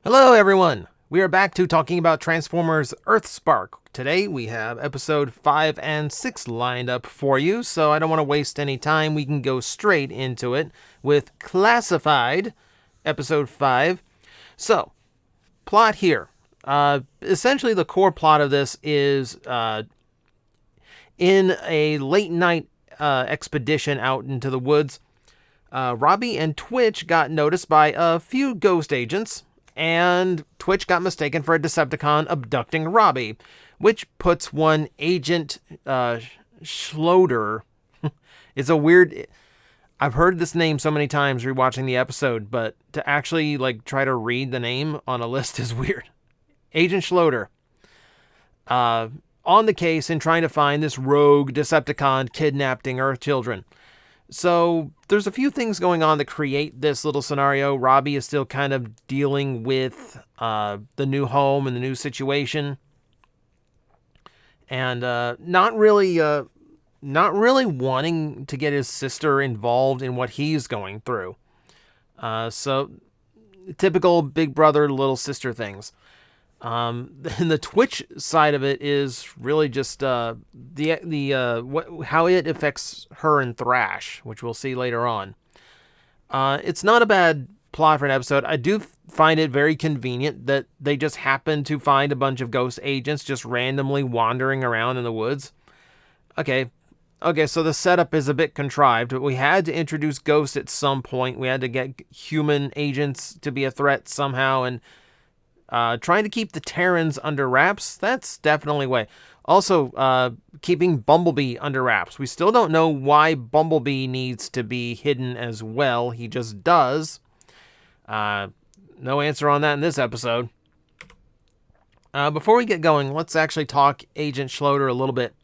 Hello, everyone. We are back to talking about Transformers Earthspark. Today we have episode 5 and 6 lined up for you, so I don't want to waste any time. We can go straight into it with Classified, episode 5. So, plot here. Essentially, the core plot of this is in a late night expedition out into the woods. Robbie and Twitch got noticed by a few ghost agents, and Twitch got mistaken for a Decepticon abducting Robbie, which puts one Agent Schloder. It's a weird... I've heard this name so many times rewatching the episode, but to actually try to read the name on a list is weird. Agent Schloder. On the case and trying to find this rogue Decepticon kidnapping Earth children. So there's a few things going on that create this little scenario. Robbie is still kind of dealing with the new home and the new situation, and not really wanting to get his sister involved in what he's going through. So typical big brother little sister things. And the Twitch side of it is really just how it affects her and Thrash, which we'll see later on. It's not a bad plot for an episode. I do find it very convenient that they just happen to find a bunch of ghost agents just randomly wandering around in the woods. Okay, so the setup is a bit contrived, but we had to introduce ghosts at some point. We had to get human agents to be a threat somehow, and trying to keep the Terrans under wraps, that's definitely a way. Also, keeping Bumblebee under wraps. We still don't know why Bumblebee needs to be hidden as well. He just does. No answer on that in this episode. Before we get going, let's actually talk Agent Schloder a little bit.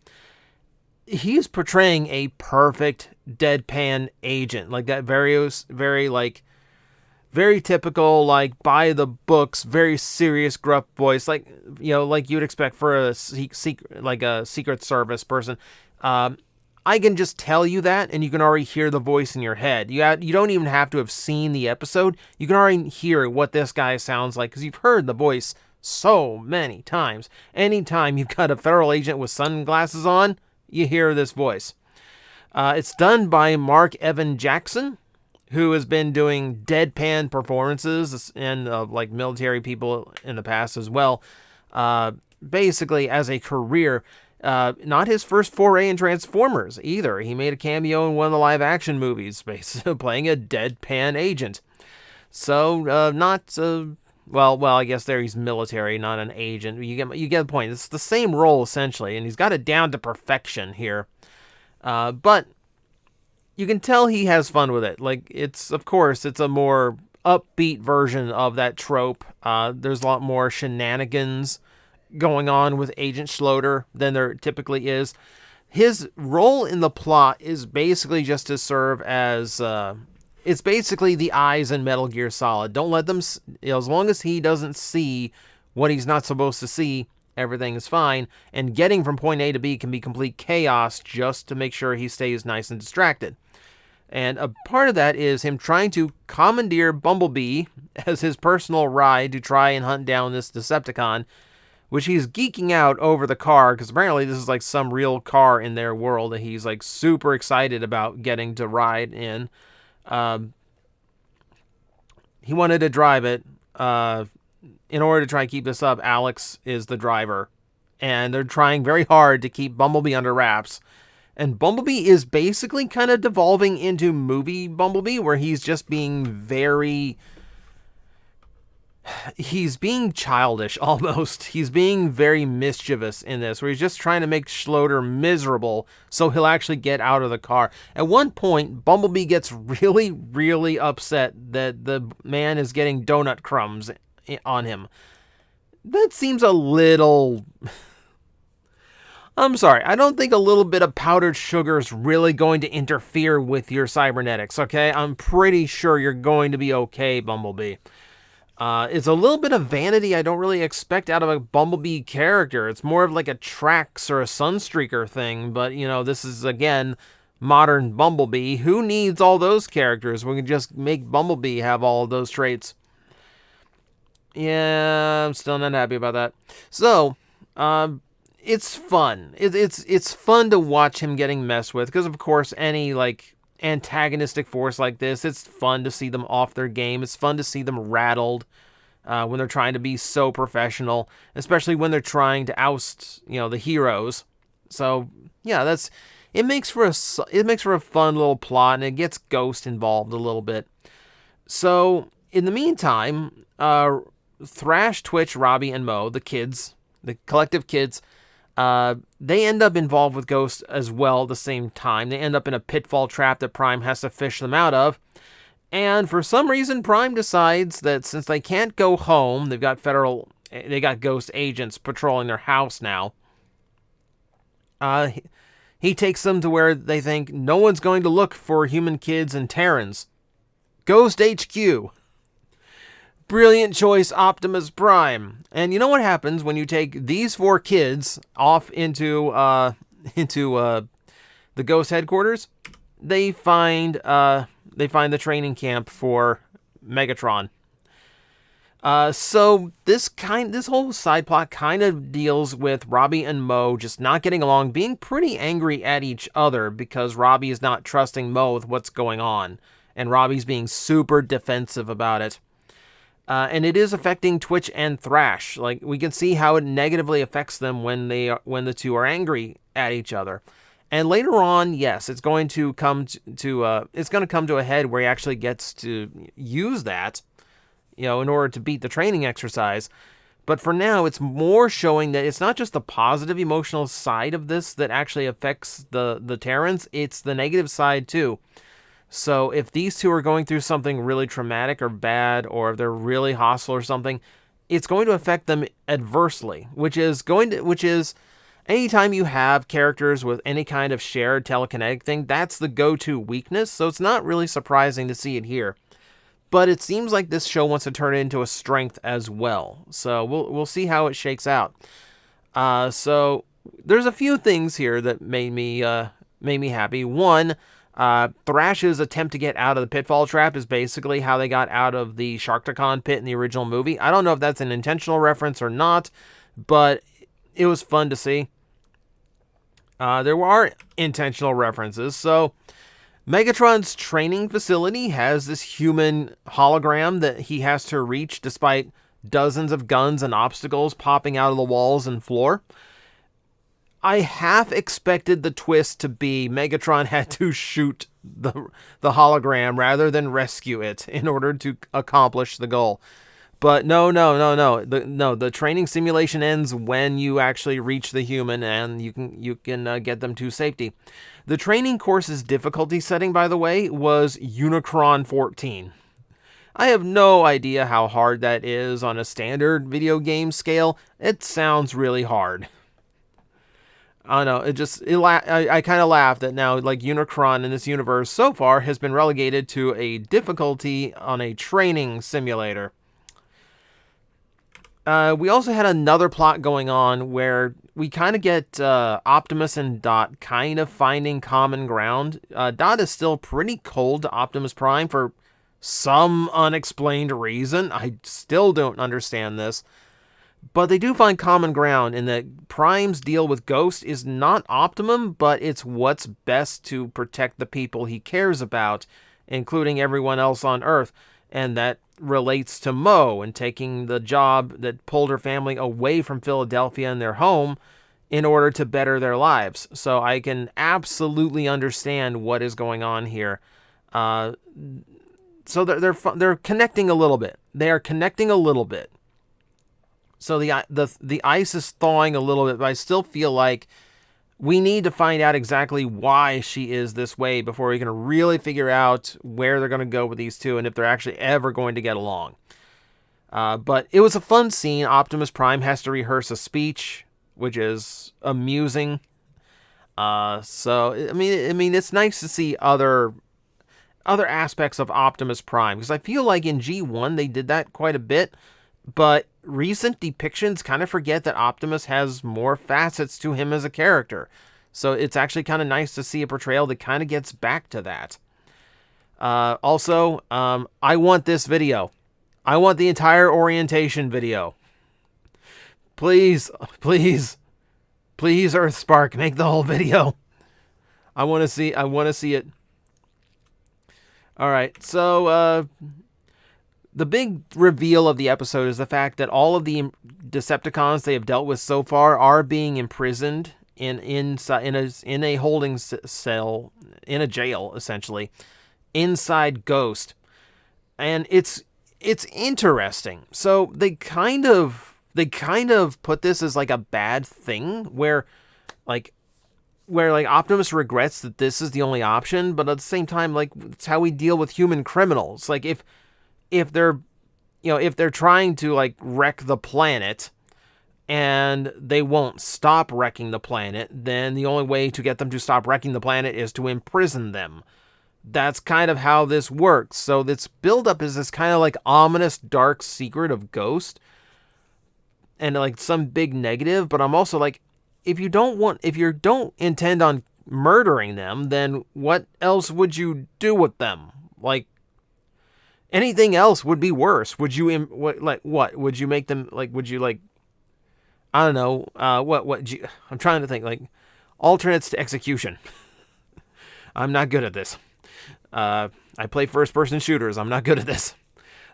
He's portraying a perfect deadpan agent. Like that very typical, by the books, very serious, gruff voice, like you'd expect for a Secret Service person. I can just tell you that, and you can already hear the voice in your head. You don't even have to have seen the episode. You can already hear what this guy sounds like, because you've heard the voice so many times. Anytime you've got a federal agent with sunglasses on, you hear this voice. It's done by Mark Evan Jackson, who has been doing deadpan performances and military people in the past as well. Basically, as a career, not his first foray in Transformers either. He made a cameo in one of the live-action movies, basically playing a deadpan agent. So, I guess there he's military, not an agent. You get the point. It's the same role, essentially, and he's got it down to perfection here. But you can tell he has fun with it. It's a more upbeat version of that trope. There's a lot more shenanigans going on with Agent Schloder than there typically is. His role in the plot is basically just to serve as... it's basically the eyes in Metal Gear Solid. Don't let them... as long as he doesn't see what he's not supposed to see, everything is fine, and getting from point A to B can be complete chaos just to make sure he stays nice and distracted. And a part of that is him trying to commandeer Bumblebee as his personal ride to try and hunt down this Decepticon, which he's geeking out over the car, because apparently this is some real car in their world that he's super excited about getting to ride in. He wanted to drive it. In order to try and keep this up, Alex is the driver, and they're trying very hard to keep Bumblebee under wraps. And Bumblebee is basically kind of devolving into movie Bumblebee, where he's just being he's being childish almost. He's being very mischievous in this, where he's just trying to make Schloder miserable so he'll actually get out of the car. At one point, Bumblebee gets really, really upset that the man is getting donut crumbs on him. That seems a little... I'm sorry, I don't think a little bit of powdered sugar is really going to interfere with your cybernetics, okay? I'm pretty sure you're going to be okay, Bumblebee. It's a little bit of vanity I don't really expect out of a Bumblebee character. It's more of a Trax or a Sunstreaker thing, but, this is, again, modern Bumblebee. Who needs all those characters? We can just make Bumblebee have all of those traits. Yeah, I'm still not happy about that. So, it's fun. It's fun to watch him getting messed with because, of course, any like antagonistic force like this, it's fun to see them off their game. It's fun to see them rattled when they're trying to be so professional, especially when they're trying to oust, the heroes. So, yeah, it makes for a fun little plot, and it gets Ghost involved a little bit. So, in the meantime, Thrash, Twitch, Robbie, and Mo, the kids, the collective kids, they end up involved with Ghost as well at the same time. They end up in a pitfall trap that Prime has to fish them out of. And for some reason, Prime decides that since they can't go home, they got Ghost agents patrolling their house now. He takes them to where they think no one's going to look for human kids and Terrans. Ghost HQ. Brilliant choice, Optimus Prime. And you know what happens when you take these 4 kids off into the Ghost headquarters? They find the training camp for Megatron. So this whole side plot kind of deals with Robbie and Mo just not getting along, being pretty angry at each other because Robbie is not trusting Mo with what's going on, and Robbie's being super defensive about it. And it is affecting Twitch and Thrash. Like, we can see how it negatively affects them when the two are angry at each other. And later on, yes, it's going to come to a head where he actually gets to use that, in order to beat the training exercise. But for now, it's more showing that it's not just the positive emotional side of this that actually affects the Terrans, it's the negative side too. So if these two are going through something really traumatic or bad, or if they're really hostile or something, it's going to affect them adversely, which is anytime you have characters with any kind of shared telekinetic thing, that's the go-to weakness. So it's not really surprising to see it here. But it seems like this show wants to turn it into a strength as well. So we'll see how it shakes out. So there's a few things here that made me happy. One, Thrash's attempt to get out of the pitfall trap is basically how they got out of the Sharktacon pit in the original movie. I don't know if that's an intentional reference or not, but it was fun to see. There are intentional references. So Megatron's training facility has this human hologram that he has to reach despite dozens of guns and obstacles popping out of the walls and floor. I half expected the twist to be Megatron had to shoot the hologram rather than rescue it in order to accomplish the goal. But no. The training simulation ends when you actually reach the human and you can get them to safety. The training course's difficulty setting, by the way, was Unicron 14. I have no idea how hard that is on a standard video game scale. It sounds really hard. I don't know, I kind of laugh that now, like, Unicron in this universe so far has been relegated to a difficulty on a training simulator. We also had another plot going on where we kind of get Optimus and Dot kind of finding common ground. Dot is still pretty cold to Optimus Prime for some unexplained reason. I still don't understand this. But they do find common ground in that Prime's deal with Ghost is not optimum, but it's what's best to protect the people he cares about, including everyone else on Earth. And that relates to Mo and taking the job that pulled her family away from Philadelphia and their home in order to better their lives. So I can absolutely understand what is going on here. So they're connecting a little bit. They are connecting a little bit. So the ice is thawing a little bit, but I still feel like we need to find out exactly why she is this way before we can really figure out where they're going to go with these two and if they're actually ever going to get along. But it was a fun scene. Optimus Prime has to rehearse a speech, which is amusing. So I mean, it's nice to see other aspects of Optimus Prime, because I feel like in G1 they did that quite a bit, but recent depictions kind of forget that Optimus has more facets to him as a character. So it's actually kind of nice to see a portrayal that kind of gets back to that. Also, I want this video. I want the entire orientation video. Please, please, please, Earthspark, make the whole video. I want to see it. All right, so the big reveal of the episode is the fact that all of the Decepticons they have dealt with so far are being imprisoned in a holding cell, in a jail, essentially, inside Ghost. And it's interesting. So they kind of put this as like a bad thing where Optimus regrets that this is the only option, but at the same time, like, it's how we deal with human criminals. Like, if they're trying to, like, wreck the planet and they won't stop wrecking the planet, then the only way to get them to stop wrecking the planet is to imprison them. That's kind of how this works. So this buildup is this kind of like ominous dark secret of Ghost and like some big negative, but I'm also like, if you don't intend on murdering them, then what else would you do with them? Like, anything else would be worse. Would you what would you make them like? Would you like? I don't know. I'm trying to think, like, alternates to execution. I'm not good at this. I play first-person shooters. I'm not good at this.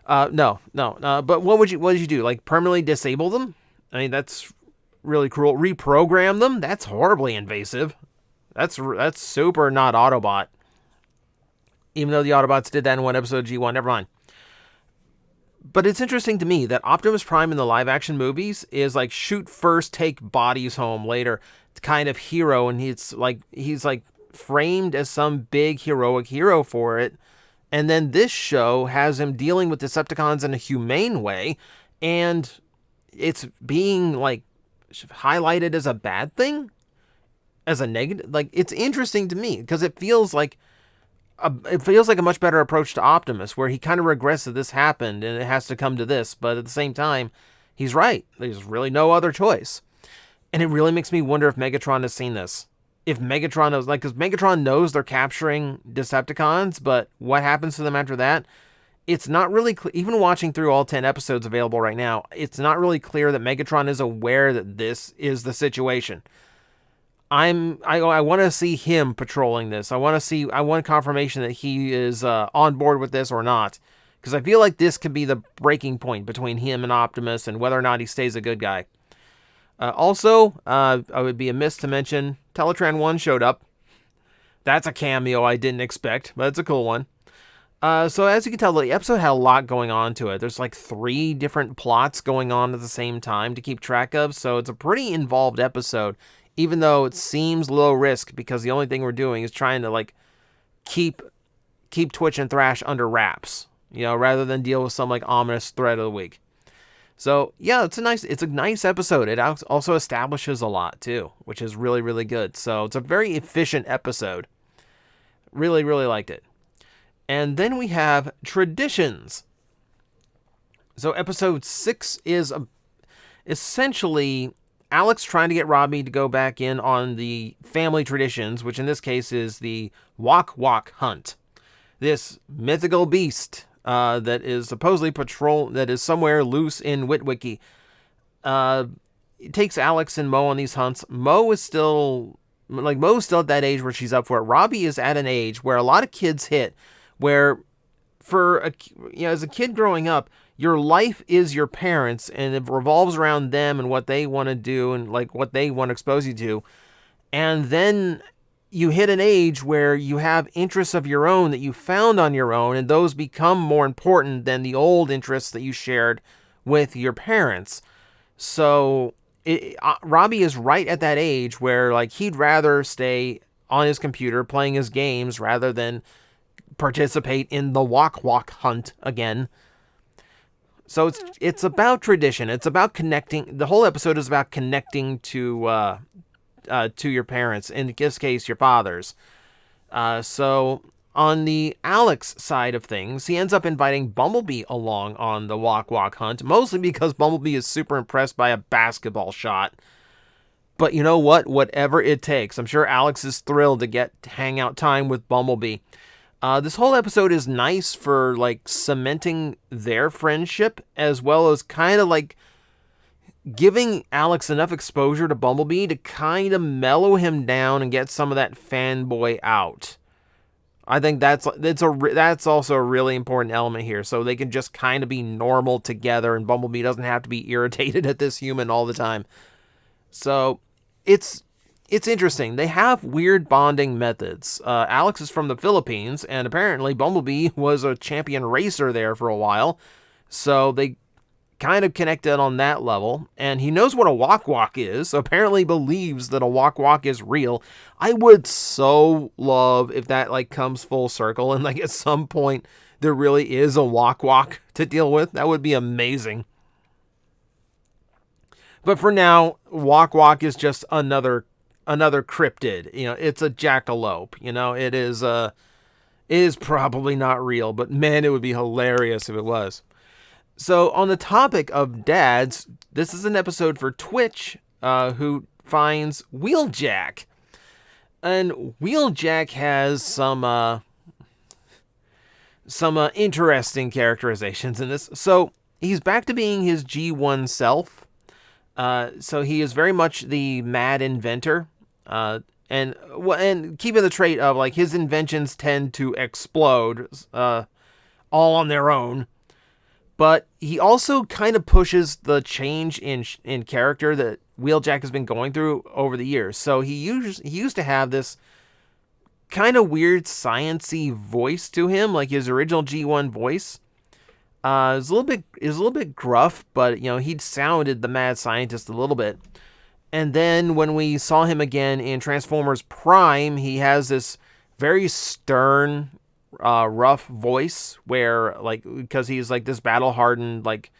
No. But what would you do? Like, permanently disable them? I mean, that's really cruel. Reprogram them? That's horribly invasive. That's super not Autobot. Even though the Autobots did that in one episode of G1. Never mind. But it's interesting to me that Optimus Prime in the live-action movies is like shoot first, take bodies home later kind of hero, and he's like framed as some big heroic hero for it. And then this show has him dealing with Decepticons in a humane way, and it's being like highlighted as a bad thing, as a negative. Like, it's interesting to me because it feels like a much better approach to Optimus, where he kind of regrets that this happened and it has to come to this, but at the same time, he's right. There's really no other choice. And it really makes me wonder if Megatron has seen this. If Megatron knows, like, because Megatron knows they're capturing Decepticons, but what happens to them after that? It's not really clear. Even watching through all 10 episodes available right now, it's not really clear that Megatron is aware that this is the situation. I want to see him patrolling this. I want confirmation that he is on board with this or not. Because I feel like this could be the breaking point between him and Optimus and whether or not he stays a good guy. Also, I would be amiss to mention Teletran 1 showed up. That's a cameo I didn't expect, but it's a cool one. So as you can tell, the episode had a lot going on to it. There's like 3 different plots going on at the same time to keep track of. So it's a pretty involved episode. Even though it seems low risk, because the only thing we're doing is trying to like keep Twitch and Thrash under wraps, rather than deal with some like ominous threat of the week. So yeah, it's a nice episode. It also establishes a lot too, which is really, really good. So it's a very efficient episode. Really, really liked it. And then we have traditions. So episode 6 is essentially Alex trying to get Robbie to go back in on the family traditions, which in this case is the WAK hunt. This mythical beast that is supposedly that is somewhere loose in Witwiki. It takes Alex and Mo on these hunts. Mo's still at that age where she's up for it. Robbie is at an age where a lot of kids hit, where as a kid growing up, your life is your parents, and it revolves around them and what they want to do and like what they want to expose you to. And then you hit an age where you have interests of your own that you found on your own, and those become more important than the old interests that you shared with your parents. So Robbie is right at that age where like he'd rather stay on his computer playing his games rather than participate in the WAK hunt again. So it's about tradition. It's about connecting. The whole episode is about connecting to your parents. In this case, your fathers. So on the Alex side of things, he ends up inviting Bumblebee along on the WAK hunt, mostly because Bumblebee is super impressed by a basketball shot. But you know what? Whatever it takes. I'm sure Alex is thrilled to get hangout time with Bumblebee. This whole episode is nice for like cementing their friendship, as well as kind of like giving Alex enough exposure to Bumblebee to kind of mellow him down and get some of that fanboy out. I think that's also a really important element here, so they can just kind of be normal together, and Bumblebee doesn't have to be irritated at this human all the time. So it's interesting. They have weird bonding methods. Alex is from the Philippines, and apparently Bumblebee was a champion racer there for a while, so they kind of connected on that level, and he knows what a WAK is, so apparently believes that a WAK is real. I would so love if that like comes full circle and like at some point there really is a WAK to deal with. That would be amazing. But for now, WAK is just another cryptid. You know, it's a jackalope. You know, it is probably not real, but man, it would be hilarious if it was. So on the topic of dads, this is an episode for Twitch, who finds Wheeljack. And Wheeljack has some interesting characterizations in this. So he's back to being his G1 self. So he is very much the mad inventor. And keeping the trait of like his inventions tend to explode all on their own. But he also kind of pushes the change in character that Wheeljack has been going through over the years. So he used to have this kind of weird science-y voice to him, like his original G1 voice. Is a little bit gruff, but you know, he'd sounded the mad scientist a little bit. And then when we saw him again in Transformers Prime, he has this very stern, rough voice where, like, because he's like this battle-hardened, like,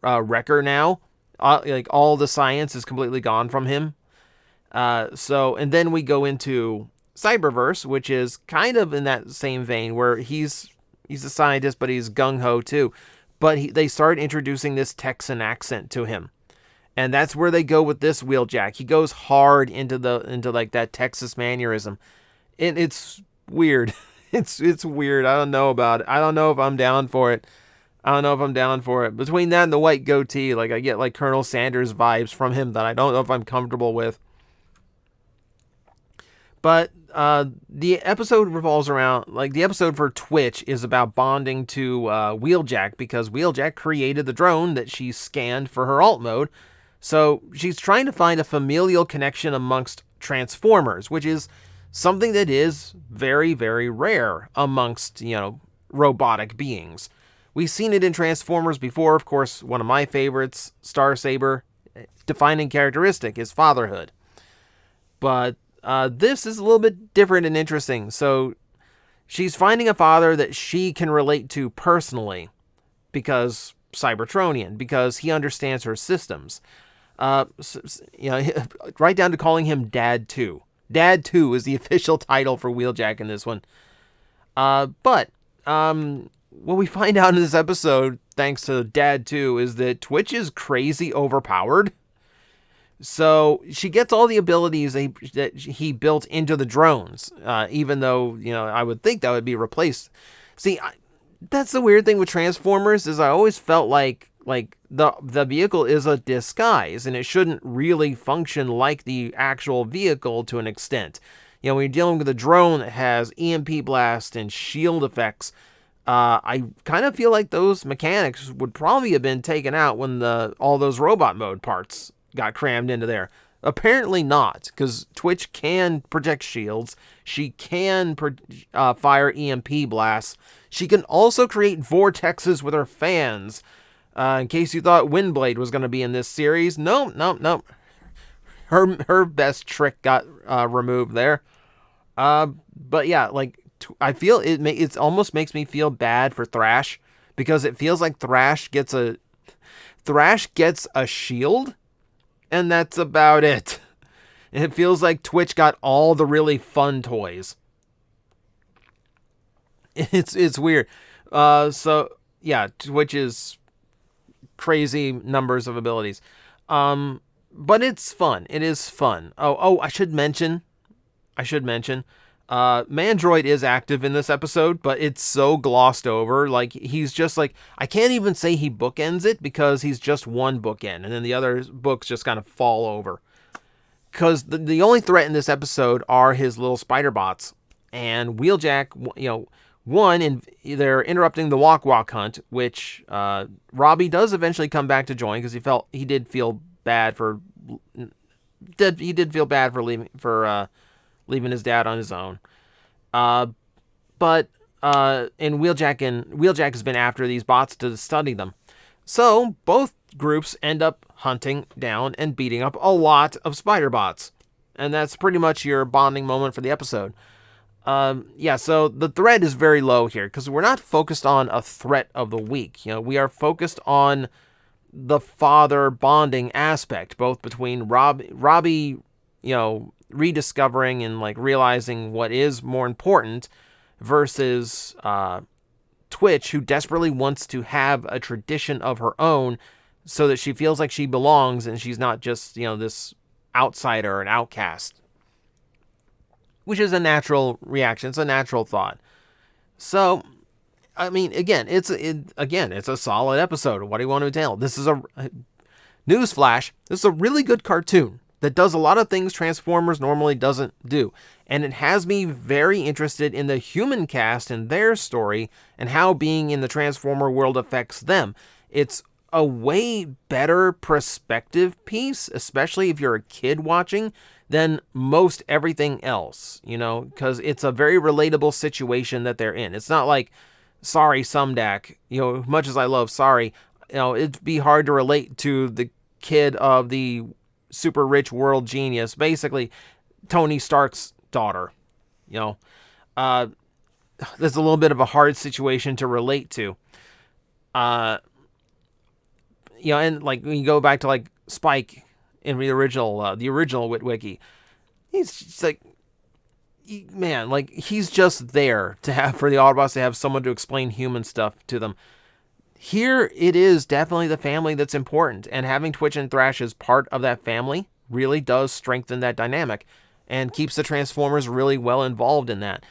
wrecker now. Like, all the science is completely gone from him. And then we go into Cyberverse, which is kind of in that same vein, where he's a scientist, but he's gung-ho too. But they start introducing this Texan accent to him. And that's where they go with this Wheeljack. He goes hard into like that Texas mannerism. It's weird. It's weird. I don't know about it. I don't know if I'm down for it. Between that and the white goatee, like I get like Colonel Sanders vibes from him that I don't know if I'm comfortable with. But the episode revolves around, like, the episode for Twitch is about bonding to Wheeljack, because Wheeljack created the drone that she scanned for her alt mode. So she's trying to find a familial connection amongst Transformers, which is something that is very, very rare amongst, you know, robotic beings. We've seen it in Transformers before. Of course, one of my favorites, Starsaber, defining characteristic is fatherhood. But this is a little bit different and interesting. So she's finding a father that she can relate to personally, because Cybertronian, because he understands her systems. You know, right down to calling him Dad 2. Dad 2 is the official title for Wheeljack in this one. But what we find out in this episode, thanks to Dad 2, is that Twitch is crazy overpowered. So she gets all the abilities that he built into the drones, even though, you know, I would think that would be replaced. See, that's the weird thing with Transformers, is I always felt like the vehicle is a disguise, and it shouldn't really function like the actual vehicle to an extent. You know, when you're dealing with a drone that has EMP blast and shield effects, I kind of feel like those mechanics would probably have been taken out when all those robot mode parts got crammed into there. Apparently not, because Twitch can project shields. She can fire EMP blasts. She can also create vortexes with her fans. In case you thought Windblade was going to be in this series, no. Her best trick got removed there. But yeah, like, I feel it almost makes me feel bad for Thrash, because it feels like Thrash gets a shield, and that's about it. And it feels like Twitch got all the really fun toys. It's weird. So yeah, Twitch is crazy numbers of abilities. But it's fun. It is fun. Oh, I should mention, Mandroid is active in this episode, but it's so glossed over. Like, he's just like, I can't even say he bookends it because he's just one bookend, and then the other books just kind of fall over. Because the only threat in this episode are his little spider bots. And Wheeljack, they're interrupting the WAK hunt, which Robbie does eventually come back to join because he did feel bad for leaving his dad on his own. But Wheeljack has been after these bots to study them. So both groups end up hunting down and beating up a lot of spider bots. And that's pretty much your bonding moment for the episode. So the threat is very low here because we're not focused on a threat of the week. We are focused on the father bonding aspect, both between Robbie, rediscovering and like realizing what is more important versus Twitch, who desperately wants to have a tradition of her own so that she feels like she belongs and she's not just, this outsider, an outcast. Which is a natural reaction. It's a natural thought. So, I mean, again, it's a solid episode. What do you want to tell? This is a newsflash. This is a really good cartoon that does a lot of things Transformers normally doesn't do. And it has me very interested in the human cast and their story and how being in the Transformer world affects them. It's a way better perspective piece, especially if you're a kid watching, than most everything else, because it's a very relatable situation that they're in. It's not like Sorry Sumdak, much as I love Sorry, it'd be hard to relate to the kid of the super rich world genius, basically Tony Stark's daughter. There's a little bit of a hard situation to relate to. And like when you go back to like Spike in the original Witwicky, he's just like, man, like he's just there to have for the Autobots to have someone to explain human stuff to them. Here it is definitely the family that's important, and having Twitch and Thrash as part of that family really does strengthen that dynamic and keeps the Transformers really well involved in that.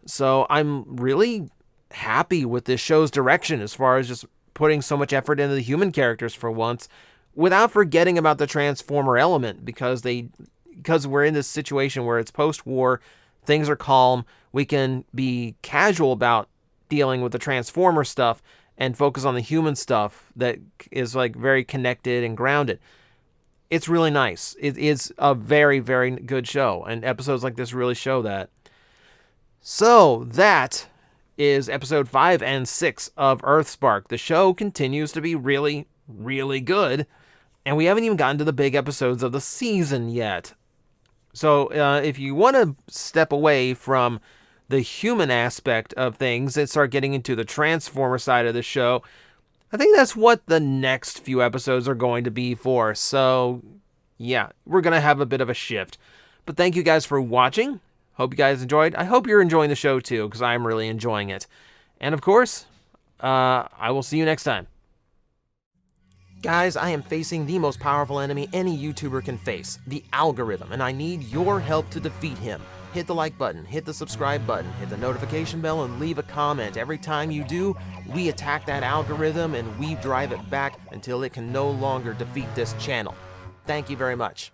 So I'm really happy with this show's direction as far as just putting so much effort into the human characters for once, without forgetting about the Transformer element, because we're in this situation where it's post-war, things are calm, we can be casual about dealing with the Transformer stuff and focus on the human stuff that is like very connected and grounded. It's really nice. It is a very, very good show, and episodes like this really show that. So that is episode 5 and 6 of Earthspark. The show continues to be really, really good, and we haven't even gotten to the big episodes of the season yet. So if you want to step away from the human aspect of things and start getting into the Transformer side of the show, I think that's what the next few episodes are going to be for. So yeah, we're going to have a bit of a shift. But thank you guys for watching. Hope you guys enjoyed. I hope you're enjoying the show too, because I'm really enjoying it. And of course, I will see you next time. Guys, I am facing the most powerful enemy any YouTuber can face, the algorithm, and I need your help to defeat him. Hit the like button, hit the subscribe button, hit the notification bell, and leave a comment. Every time you do, we attack that algorithm and we drive it back until it can no longer defeat this channel. Thank you very much.